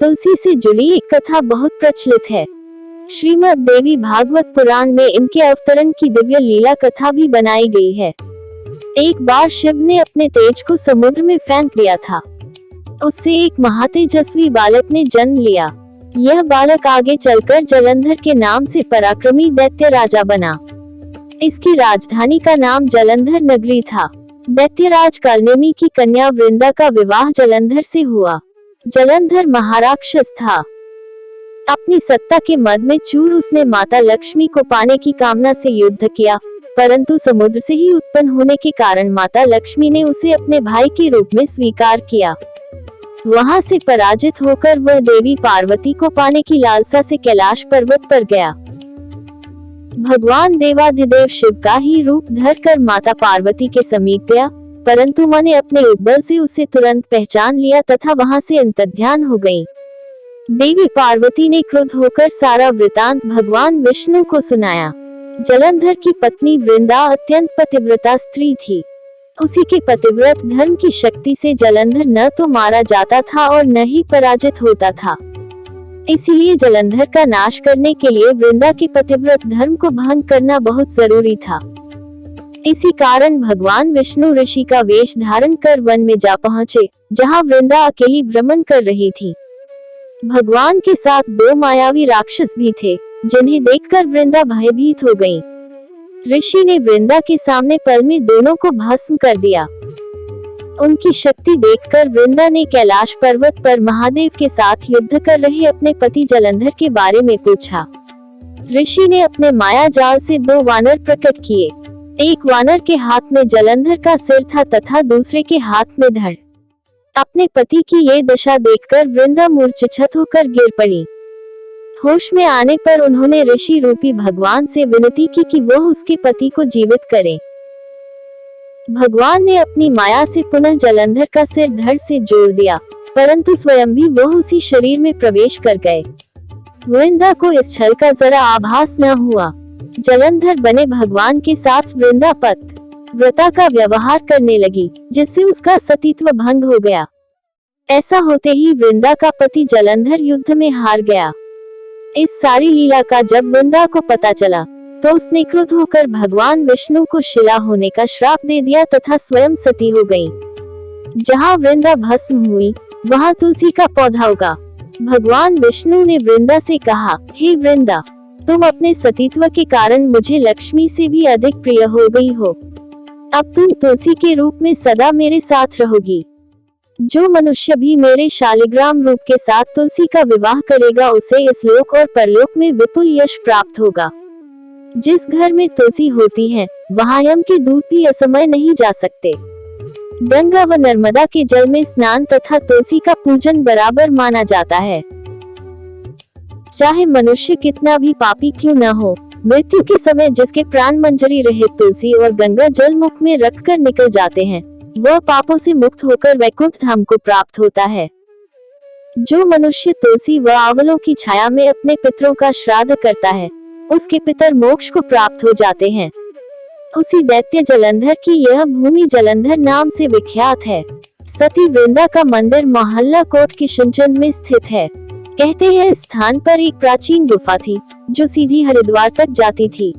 तुलसी से जुड़ी एक कथा बहुत प्रचलित है। श्रीमद् देवी भागवत पुराण में इनके अवतरण की दिव्य लीला कथा भी बनाई गई है। एक बार शिव ने अपने तेज को समुद्र में फेंक दिया था। उससे एक महातेजस्वी बालक ने जन्म लिया। यह बालक आगे चलकर जलंधर के नाम से पराक्रमी दैत्य राजा बना। इसकी राजधानी का नाम जलंधर नगरी था। दैत्यराज कालनेमी की कन्या वृंदा का विवाह जलंधर से हुआ। जलंधर महाराक्षस था। अपनी सत्ता के मद में चूर उसने माता लक्ष्मी को पाने की कामना से युद्ध किया, परंतु समुद्र से ही उत्पन्न होने के कारण माता लक्ष्मी ने उसे अपने भाई के रूप में स्वीकार किया। वहां से पराजित होकर वह देवी पार्वती को पाने की लालसा से कैलाश पर्वत पर गया। भगवान देवाधिदेव शिव का ही रूप धरकर माता पार्वती के समीप गया, परंतु मां ने अपने उपबल से उसे तुरंत पहचान लिया तथा वहां से अंतर्ध्यान हो गई। देवी पार्वती ने क्रुद्ध होकर सारा वृतांत भगवान विष्णु को सुनाया। जलंधर की पत्नी वृंदा अत्यंत पतिव्रता स्त्री थी। उसी के पतिव्रत धर्म की शक्ति से जलंधर न तो मारा जाता था और न ही पराजित होता था। इसीलिए जलंधर का नाश करने के लिए वृंदा के पतिव्रत धर्म को भंग करना बहुत जरूरी था। इसी कारण भगवान विष्णु ऋषि का वेश धारण कर वन में जा पहुँचे, जहाँ वृंदा अकेली भ्रमण कर रही थी। भगवान के साथ 2 मायावी राक्षस भी थे, जिन्हें देखकर वृंदा भयभीत हो गई। ऋषि ने वृंदा के सामने पल में दोनों को भस्म कर दिया। उनकी शक्ति देखकर वृंदा ने कैलाश पर्वत पर महादेव के साथ युद्ध कर रहे अपने पति जलंधर के बारे में पूछा। ऋषि ने अपने माया जाल से 2 वानर प्रकट किए। एक वानर के हाथ में जलंधर का सिर था तथा दूसरे के हाथ में धड़। अपने पति की ये दशा देखकर वृंदा मूर्छित होकर गिर पड़ी। होश में आने पर उन्होंने ऋषि रूपी भगवान से विनती की कि वह उसके पति को जीवित करें। भगवान ने अपनी माया से पुनः जलंधर का सिर धड़ से जोड़ दिया, परंतु स्वयं भी वह उसी शरीर में प्रवेश कर गए। वृंदा को इस छल का जरा आभास न हुआ। जलंधर बने भगवान के साथ वृंदा व्रता का व्यवहार करने लगी, जिससे उसका सतीत्व भंग हो गया। ऐसा होते ही वृंदा का पति जलंधर युद्ध में हार गया। इस सारी लीला का जब वृंदा को पता चला, तो उसने क्रुद्ध होकर भगवान विष्णु को शिला होने का श्राप दे दिया तथा स्वयं सती हो गई। जहाँ वृंदा भस्म हुई, वहाँ तुलसी का पौधा उगा। भगवान विष्णु ने वृंदा से कहा, हे वृंदा, तुम अपने सतीत्व के कारण मुझे लक्ष्मी से भी अधिक प्रिय हो गई हो। अब तुम तुलसी के रूप में सदा मेरे साथ रहोगी। जो मनुष्य भी मेरे शालिग्राम रूप के साथ तुलसी का विवाह करेगा, उसे इस लोक और परलोक में विपुल यश प्राप्त होगा। जिस घर में तुलसी होती है, वहाँ यम के दूत भी असमय नहीं जा सकते। गंगा व नर्मदा के जल में स्नान तथा तुलसी का पूजन बराबर माना जाता है। चाहे मनुष्य कितना भी पापी क्यों न हो, मृत्यु के समय जिसके प्राण मंजरी रहित तुलसी और गंगा जल मुख में रखकर निकल जाते हैं, वह पापों से मुक्त होकर वैकुंठ धाम को प्राप्त होता है। जो मनुष्य तुलसी व आंवलों की छाया में अपने पितरों का श्राद्ध करता है, उसके पितर मोक्ष को प्राप्त हो जाते हैं। उसी दैत्य जलंधर की यह भूमि जलंधर नाम से विख्यात है। सती वृंदा का मंदिर मोहल्ला कोट किशनचंद में स्थित है। कहते हैं इस स्थान पर एक प्राचीन गुफा थी, जो सीधी हरिद्वार तक जाती थी।